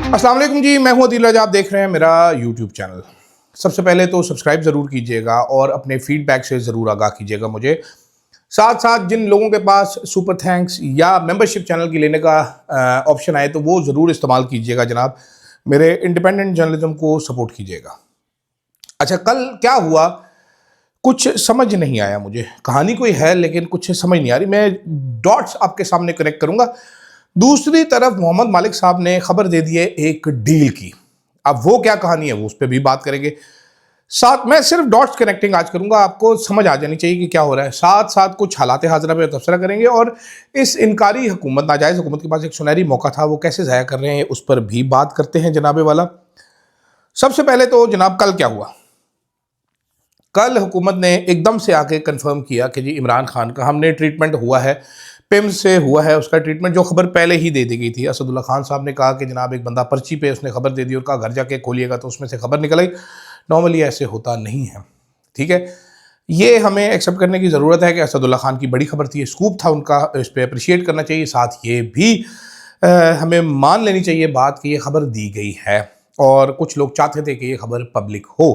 अस्सलाम वालेकुम जी, मैं हूं अदील रजा। आप देख रहे हैं मेरा यूट्यूब चैनल। सबसे पहले तो सब्सक्राइब ज़रूर कीजिएगा और अपने फीडबैक से ज़रूर आगाह कीजिएगा मुझे। साथ साथ जिन लोगों के पास सुपर थैंक्स या मेंबरशिप चैनल की लेने का ऑप्शन आए तो वो ज़रूर इस्तेमाल कीजिएगा जनाब। मेरे इंडिपेंडेंट जर्नलिज्म को सपोर्ट कीजिएगा। अच्छा, कल क्या हुआ कुछ समझ नहीं आया मुझे। कहानी कोई है लेकिन कुछ समझ नहीं आ रही। मैं डॉट्स आपके सामने कनेक्ट करूंगा। दूसरी तरफ मोहम्मद मालिक साहब ने खबर दे दी है एक डील की। अब वो क्या कहानी है वो उस पर भी बात करेंगे। साथ मैं सिर्फ डॉट्स कनेक्टिंग आज करूंगा, आपको समझ आ जानी चाहिए कि क्या हो रहा है। साथ साथ कुछ हालात हाजरा पे तबसरा करेंगे और इस इनकारी हुकूमत, नाजायज़ हुकूमत के पास एक सुनहरी मौका था, वो कैसे ज़ाया कर रहे हैं उस पर भी बात करते हैं जनाबे वाला। सबसे पहले तो जनाब कल क्या हुआ। कल हुकूमत ने एकदम से आके कंफर्म किया कि जी इमरान खान का हमने ट्रीटमेंट हुआ है, पिम्स से हुआ है उसका ट्रीटमेंट, जो खबर पहले ही दे दी गई थी। असदुल्ला खान साहब ने कहा कि जनाब एक बंदा पर्ची पे उसने खबर दे दी और कहा घर जाके खोलिएगा, तो उसमें से खबर निकल आई। नॉर्मली ऐसे होता नहीं है, ठीक है। ये हमें एक्सेप्ट करने की ज़रूरत है कि असदुल्ला खान की बड़ी खबर थी, स्कूप था उनका, इस पर अप्रिशिएट करना चाहिए। साथ ये भी हमें मान लेनी चाहिए बात कि ये खबर दी गई है और कुछ लोग चाहते थे कि ये खबर पब्लिक हो।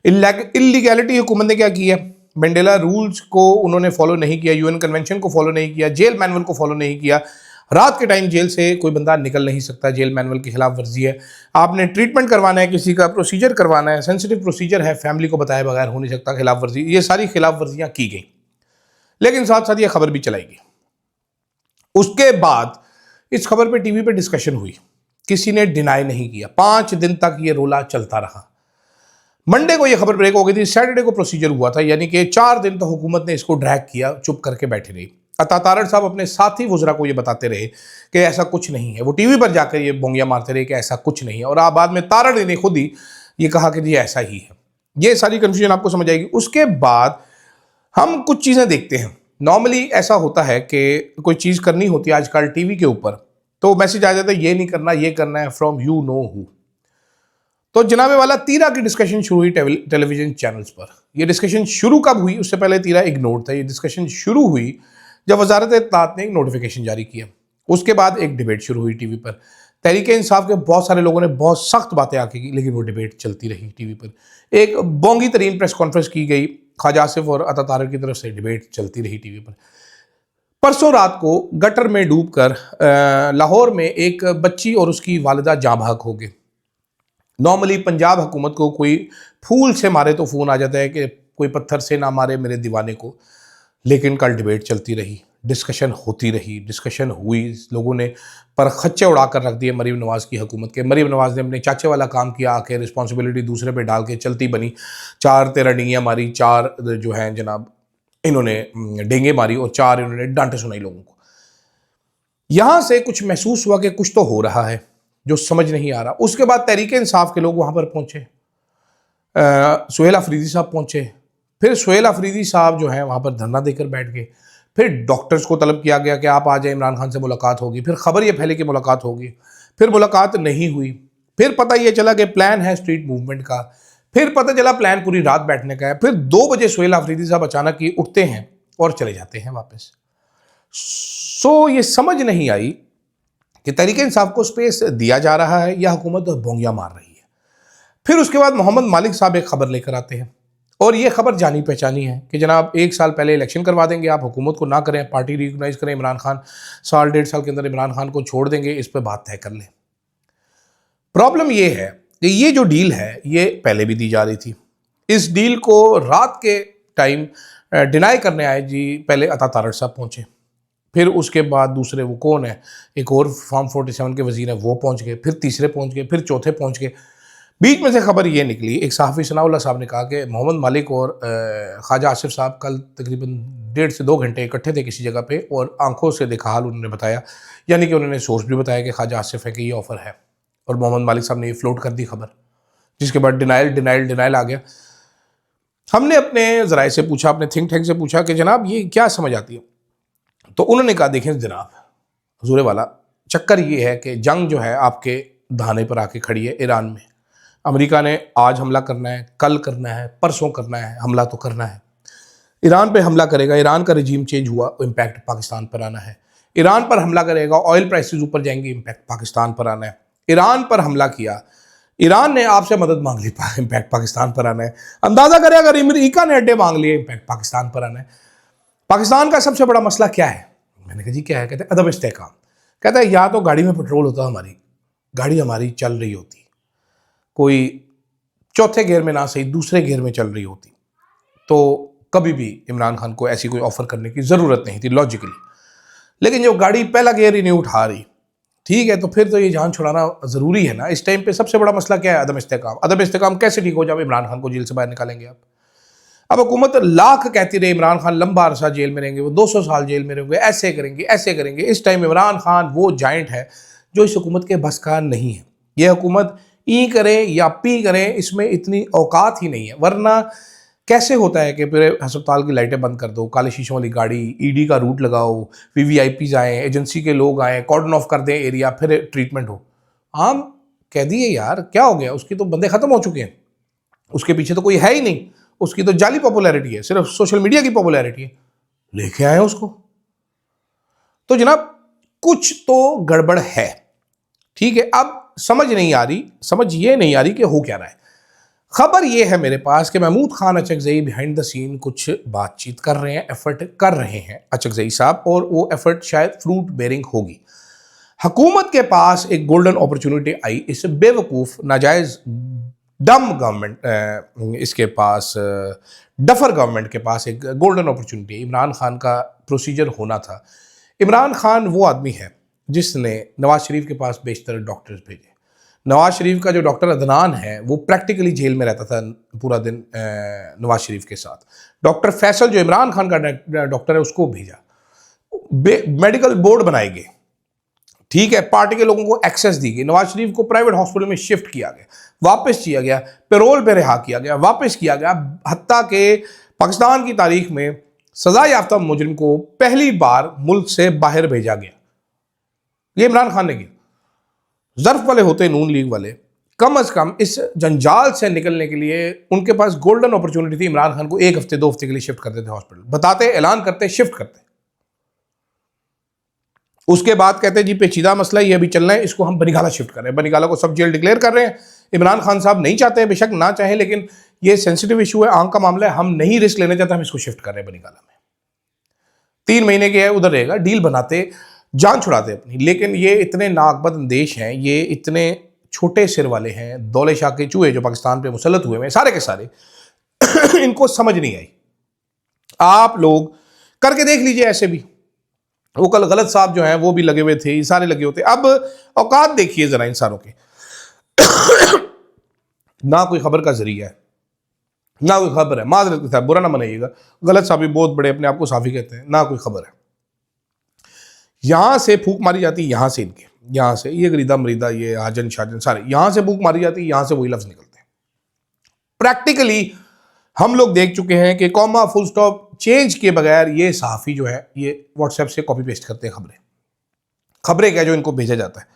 इलीगैलिटी हुकूमत ने क्या की है, मंडेला रूल्स को उन्होंने फॉलो नहीं किया, यूएन कन्वेंशन को फॉलो नहीं किया, जेल मैनुअल को फॉलो नहीं किया। रात के टाइम जेल से कोई बंदा निकल नहीं सकता, जेल मैनुअल की खिलाफ वर्जी है। आपने ट्रीटमेंट करवाना है, किसी का प्रोसीजर करवाना है, सेंसिटिव प्रोसीजर है, फैमिली को बताए बगैर हो नहीं सकता, खिलाफ वर्जी। ये सारी खिलाफ वर्जियां की गई, लेकिन साथ साथ ये खबर भी चलाई गई। उसके बाद इस खबर पर टीवी पर डिस्कशन हुई, किसी ने डिनाई नहीं किया। 5 दिन तक ये रोला चलता रहा। मंडे को ये खबर ब्रेक हो गई थी, सैटरडे को प्रोसीजर हुआ था, यानी कि 4 दिन तो हुकूमत ने इसको ड्रैग किया, चुप करके बैठे रही। अता तारड़ साहब अपने साथी वुज़रा को ये बताते रहे कि ऐसा कुछ नहीं है। वो टीवी पर जाकर ये बोंगियां मारते रहे कि ऐसा कुछ नहीं है, और आप बाद में तारड़ ने खुद ही ये कहा कि जी ऐसा ही है। ये सारी कंफ्यूजन आपको समझ आएगी। उसके बाद हम कुछ चीज़ें देखते हैं। नॉर्मली ऐसा होता है कि कोई चीज़ करनी होती है आजकल टीवी के ऊपर, तो मैसेज आ जाता है ये नहीं करना, ये करना है, फ्रॉम यू नो हु। तो जनाबे वाला तीरा की डिस्कशन शुरू हुई टेलीविजन चैनल्स पर। यह डिस्कशन शुरू कब हुई, उससे पहले तीरा इग्नोर था। ये डिस्कशन शुरू हुई जब वजारत इत्तलात ने एक नोटिफिकेशन जारी किया। उसके बाद एक डिबेट शुरू हुई टीवी पर। तहरीक इंसाफ के बहुत सारे लोगों ने बहुत सख्त बातें आके की, लेकिन वो डिबेट चलती रही टीवी पर। एक बोंगी तरीन प्रेस कॉन्फ्रेंस की गई, ख्वाजा आसिफ और अता तारड़ की तरफ से डिबेट चलती रही टीवी पर। परसों रात को गटर में डूबकर लाहौर में एक बच्ची और उसकी वालिदा जाँ बहक हो गए। नॉर्मली पंजाब हुकूमत को कोई फूल से मारे तो फ़ोन आ जाता है कि कोई पत्थर से ना मारे मेरे दीवाने को, लेकिन कल डिबेट चलती रही, डिस्कशन होती रही, डिस्कशन हुई। लोगों ने पर खच्चे उड़ा कर रख दिए मरीम नवाज़ की हुकूमत के। मरीम नवाज़ ने अपने चाचे वाला काम किया, आके रिस्पॉन्सिबिलिटी दूसरे पे डाल के चलती बनी। 4 तिरंगियाँ मारी, 4 जो हैं जनाब इन्होंने डेंगे मारी और 4 इन्होंने डांटे सुनाई लोगों को। यहाँ से कुछ महसूस हुआ कि कुछ तो हो रहा है जो समझ नहीं आ रहा। उसके बाद तहरीक इंसाफ के लोग वहाँ पर पहुँचे, सुहेल अफरीदी साहब पहुँचे। फिर सुहेल अफरीदी साहब जो हैं वहाँ पर धरना देकर बैठ गए। फिर डॉक्टर्स को तलब किया गया कि आप आ जाए, इमरान खान से मुलाकात होगी। फिर खबर ये फैली कि मुलाकात होगी, फिर मुलाकात नहीं हुई। फिर पता ये चला कि प्लान है स्ट्रीट मूवमेंट का। फिर पता चला प्लान पूरी रात बैठने का है। फिर 2 बजे सुहेल अफरीदी साहब अचानक ही उठते हैं और चले जाते हैं वापस। सो ये समझ नहीं आई कि तहरीक इंसाफ को स्पेस दिया जा रहा है या हुकूमत बोंगियां मार रही है। फिर उसके बाद मोहम्मद मालिक साहब एक खबर लेकर आते हैं, और ये खबर जानी पहचानी है कि जनाब 1 साल पहले इलेक्शन करवा देंगे, आप हुकूमत को ना करें, पार्टी रिकॉग्नाइज करें, इमरान खान 1.5 साल के अंदर इमरान खान को छोड़ देंगे, इस पर बात तय कर लें। प्रॉब्लम ये है कि ये जो डील है ये पहले भी दी जा रही थी। इस डील को रात के टाइम डिनाई करने आए जी, पहले अता तारड़ साहब पहुँचे। फिर उसके बाद दूसरे वो कौन है, एक और फॉर्म 47 के वजीर हैं, वो पहुंच गए। फिर तीसरे पहुंच गए, फिर चौथे पहुंच गए। बीच में से खबर ये निकली, एक सहाफ़ी सनाउल्लाह साहब ने कहा कि मोहम्मद मालिक और ख्वाजा आसिफ साहब कल तकरीबन 1.5 से 2 घंटे इकट्ठे थे किसी जगह पे, और आंखों से देखा हाल उन्होंने बताया, यानी कि उन्होंने सोर्स भी बताया कि ख्वाजा आसिफ है कि ये ऑफ़र है, और मोहम्मद मालिक साहब ने ये फ्लोट कर दी खबर, जिसके बाद डिनाइल आ गया। हमने अपने ज़राए से पूछा, अपने थिंक टैंक से पूछा कि जनाब ये क्या समझ आती है, तो उन्होंने कहा देखें जनाब हुजूर वाला, चक्कर ये है कि जंग जो है आपके धाने पर आके खड़ी है ईरान में। अमेरिका ने आज हमला करना है, कल करना है, परसों करना है, हमला तो करना है। ईरान पे हमला करेगा, ईरान का रजीम चेंज हुआ, इम्पैक्ट पाकिस्तान पर आना है। ईरान पर हमला करेगा, ऑयल प्राइसेस ऊपर जाएंगे, इम्पैक्ट पाकिस्तान पर आना है। ईरान पर हमला किया, ईरान ने आपसे मदद मांग ली, इम्पैक्ट पाकिस्तान पर आना है। अंदाजा करें अगर अमेरिका ने अड्डे मांग लिए, इम्पैक्ट पाकिस्तान पर आना है। पाकिस्तान का सबसे बड़ा मसला क्या है? मैंने कहा जी क्या है? कहते हैं अदब इस्तेहकाम। कहता है या तो गाड़ी में पेट्रोल होता, हमारी गाड़ी हमारी चल रही होती, कोई चौथे गियर में ना सही दूसरे गियर में चल रही होती, तो कभी भी इमरान खान को ऐसी कोई ऑफर करने की ज़रूरत नहीं थी लॉजिकली। लेकिन जो गाड़ी पहला गियर ही नहीं उठा रही, ठीक है, तो फिर तो ये जान छुड़ाना ज़रूरी है ना। इस टाइम पे सबसे बड़ा मसला क्या है? अदम इस्तेहकाम। अदम इस्तेहकाम कैसे ठीक हो जाए? इमरान खान को जेल से बाहर निकालेंगे आप। अब हुकूमत लाख कहती रही इमरान खान लंबा अरसा जेल में रहेंगे, वो 200 साल जेल में रहेंगे, ऐसे करेंगे ऐसे करेंगे। इस टाइम इमरान खान वो जाइंट है जो इस हुकूमत के बस का नहीं है। यह हुकूमत ई करे या पी करे, इसमें इतनी औकात ही नहीं है। वरना कैसे होता है कि पूरे अस्पताल की लाइटें बंद कर दो, काले शीशों वाली गाड़ी, ईडी का रूट लगाओ, वीवीआईपीज आए, एजेंसी के लोग आए, कॉर्डन ऑफ कर दें एरिया, फिर ट्रीटमेंट हो। आम कैदी है यार, क्या हो गया? उसकी तो बंदे खत्म हो चुके हैं, उसके पीछे तो कोई है ही नहीं, उसकी तो जाली पॉपुलैरिटी है, सिर्फ सोशल मीडिया की पॉपुलैरिटी है, लेके आए उसको। तो जनाब कुछ तो गड़बड़ है, ठीक है। अब समझ ये नहीं आ रही कि हो क्या रहा है। खबर ये है मेरे पास कि Mahmood Khan Achakzai behind the scene कुछ बातचीत कर रहे हैं, एफर्ट कर रहे हैं अचकजई साहब, और वो एफर्ट शायद फ्रूट बेरिंग होगी। हुकूमत के पास एक गोल्डन अपॉर्चुनिटी आई, इस बेवकूफ़ नाजायज़ डम गवर्नमेंट, इसके पास डफर गवर्नमेंट के पास एक गोल्डन अपॉर्चुनिटी। इमरान खान का प्रोसीजर होना था। इमरान खान वो आदमी है जिसने नवाज शरीफ के पास बेशतर डॉक्टर्स भेजे। नवाज शरीफ का जो डॉक्टर अदनान है वो प्रैक्टिकली जेल में रहता था पूरा दिन नवाज शरीफ के साथ। डॉक्टर फैसल जो इमरान खान का डॉक्टर है उसको भेजा। मेडिकल बोर्ड बनाए गए, ठीक है, पार्टी के लोगों को एक्सेस दी गई। नवाज शरीफ को प्राइवेट हॉस्पिटल में शिफ्ट किया गया, वापस किया गया, पेरोल पे रिहा किया गया, वापस किया गया। हत्ता के पाकिस्तान की तारीख में सजा याफ्ता मुजरिम को पहली बार मुल्क से बाहर भेजा गया। ये इमरान खान ने किया। ज़र्फ वाले होते नून लीग वाले, कम से कम इस जंजाल से निकलने के लिए उनके पास गोल्डन अपॉर्चुनिटी थी। इमरान खान को 1 हफ्ते 2 हफ्ते के लिए शिफ्ट कर देते हॉस्पिटल, बताते, ऐलान करते, शिफ्ट करते। उसके बाद कहते जी पेचीदा मसला ये अभी चल रहा है, इसको हम बनीगाला शिफ्ट कर रहे हैं, बनीगाला को सब जेल डिक्लेयर कर रहे हैं। इमरान खान साहब नहीं चाहते हैं, बेशक ना चाहें, लेकिन ये सेंसिटिव इशू है, आंख का मामला है, हम नहीं रिस्क लेना चाहते, हम इसको शिफ्ट कर रहे हैं बनीगाला में। 3 महीने के है, उधर रहेगा, डील बनाते, जान छुड़ाते अपनी। लेकिन ये इतने नाकबद अंदेश हैं, ये इतने छोटे सिर वाले हैं, दौले शाह के चूहे जो पाकिस्तान पे मुसल्लत हुए हैं सारे के सारे इनको समझ नहीं आई। आप लोग करके देख लीजिए ऐसे भी। वो कल गलत साहब जो हैं वो भी लगे हुए थे, सारे लगे होते। अब औकात देखिए जरा इन सारों के ना कोई खबर का जरिया है, ना कोई खबर है। माजरत के साथ बुरा ना मनाइएगा, गलत साहब भी बहुत बड़े अपने आप को साफी कहते हैं, ना कोई खबर है। यहां से फूक मारी जाती, यहां से इनके, यहां से ये गरीदा मरीदा, ये हाजन शाजन सारे, यहां से फूक मारी जाती, यहां से वही लफ्ज निकलते हैं। प्रैक्टिकली हम लोग देख चुके हैं कि कॉमा फुल स्टॉप चेंज के बगैर ये सहाफ़ी जो है ये व्हाट्सएप से कॉपी पेस्ट करते हैं खबरें क्या जो इनको भेजा जाता है।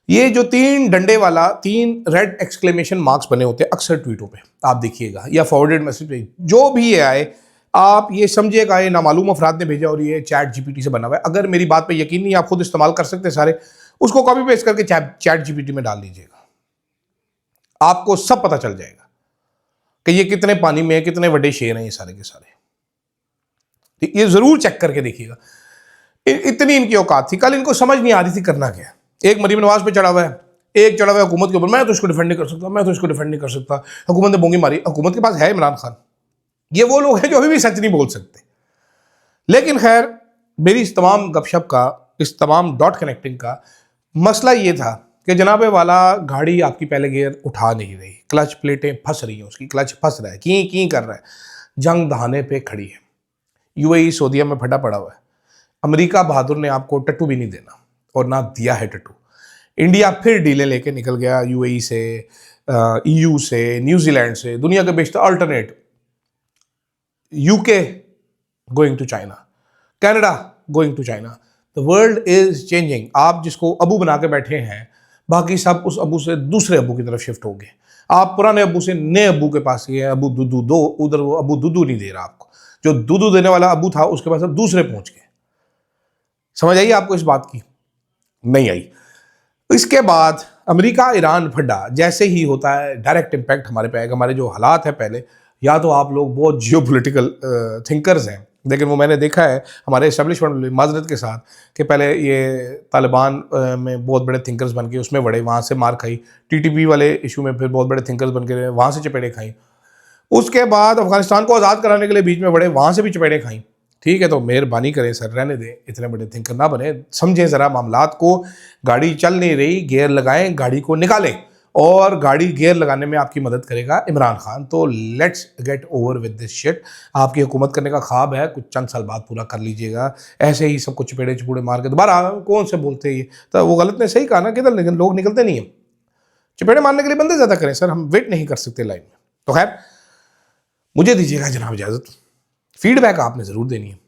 ये जो 3 डंडे वाला 3 रेड एक्सक्लेमेशन मार्क्स बने होते हैं अक्सर ट्वीटों पे, आप देखिएगा, या फॉरवर्डेड मैसेज पे, जो भी ये आए आप ये समझिएगा ये नामालूम अफराद ने भेजा और ये चैट जीपीटी से बना हुआ है। अगर मेरी बात पे यकीन नहीं, आप खुद इस्तेमाल कर सकते हैं सारे, उसको कॉपी पेस्ट करके चैट जीपीटी में डाल दीजिएगा, आपको सब पता चल जाएगा कि ये कितने पानी में है, कितने बड़े शेर हैं ये सारे के सारे। ये जरूर चेक करके देखिएगा। इतनी इनकी औकात थी, कल इनको समझ नहीं आ रही थी करना क्या। एक मरीम नवाज पे चढ़ा हुआ है, एक चढ़ा हुआ है हुकूमत के ऊपर, मैं तो इसको डिफेंड नहीं कर सकता, मैं तो इसको डिफेंड नहीं कर सकता, हुकूमत ने बोंगी मारी। हुकूमत के पास है इमरान खान। ये वो लोग हैं जो अभी भी सच नहीं बोल सकते। लेकिन खैर, मेरी इस तमाम गपशप का, इस तमाम डॉट कनेक्टिंग का मसला ये था कि जनाबे वाला गाड़ी आपकी पहले गियर उठा नहीं रही, क्लच प्लेटें फंस रही हैं, उसकी क्लच फंस रहा है, की कर रहा है, जंग दहाने पे खड़ी है। यूएई सऊदीया में फटा पड़ा हुआ है। अमेरिका बहादुर ने आपको टट्टू भी नहीं देना और ना दिया है टट्टू। इंडिया फिर डीलें लेके निकल गया यूएई से, ईयू से, न्यूजीलैंड से, दुनिया के बेशतर alternate, UK going to China, Canada going to China. The world is changing. आप जिसको अबू बना के बैठे हैं, बाकी सब उस अबू से दूसरे अबू की तरफ शिफ्ट हो गए। आप पुराने अबू से नए अबू के पास गए, अबू दुदू दो, उधर वो अबू दुदू नहीं दे रहा आपको, जो दूध देने वाला अबू था उसके पास अब दूसरे पहुंच गए। समझ आई आपको इस बात की? नहीं आई। इसके बाद अमेरिका ईरान फड्डा जैसे ही होता है डायरेक्ट इम्पैक्ट हमारे पे आएगा। हमारे जो हालात है पहले, या तो आप लोग बहुत जियो पोलिटिकल थिंकर्स हैं, लेकिन वो मैंने देखा है हमारे इस्टेब्लिशमेंट माजरत के साथ कि पहले ये तालिबान में बहुत बड़े थिंकर्स बन के उसमें बड़े, वहाँ से मार खाई, टीटीपी वाले इशू में फिर बहुत बड़े थिंकर्स बन के वहाँ से चपेड़े खाई, उसके बाद अफगानिस्तान को आज़ाद कराने के लिए बीच में बड़े, वहाँ से भी चपेड़े खाई। ठीक है, तो मेहरबानी करें सर, रहने दें, इतने बड़े थिंकर ना बने, समझें ज़रा मामलात को। गाड़ी चल नहीं रही, गियर लगाएं, गाड़ी को निकालें, और गाड़ी गियर लगाने में आपकी मदद करेगा इमरान खान। तो let's get over with this shit. आपकी हुकूमत करने का ख्वाब है, कुछ चंद साल बाद पूरा कर लीजिएगा। ऐसे ही सबको चपेड़े चपूड़े मार के दोबारा कौन से बोलते हैं ये, तो वो गलत ने सही कहा ना, किधर, लेकिन लोग निकलते नहीं हैं। चपेड़े मारने के लिए बंदे ज़्यादा करें सर, हम वेट नहीं कर सकते लाइन में। तो खैर, मुझे दीजिएगा जनाब इजाज़त, फीडबैक आपने ज़रूर देनी है।